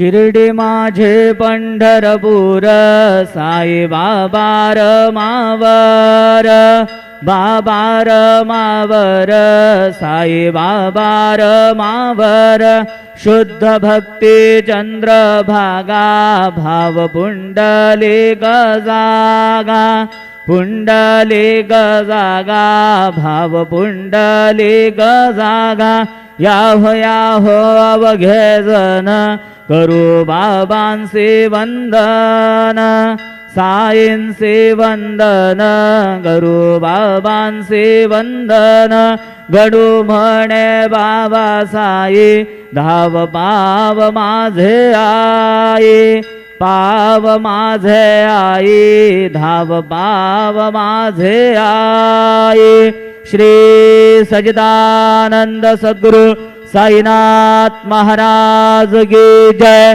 शिर्डी माझे पंढरपूर साई बाबा रमावर, बाबा रमावर साई बाबा रमावर, शुद्ध भक्ती चंद्रभागा भाव पुंडलिक जागा, पुंडलिक जागा भाव पुंडलिक जागा, याहो याहो अवघे जन करू बाबांचे वंदन, साईंचे वंदन करू बाबांचे वंदन, गडू म्हणे बाबा साई धाव पाव माझे आई, पाव माझे आई धाव पाव माझे आई। श्री सच्चिदानंद सद्गुरु साईनाथ महाराज की जय।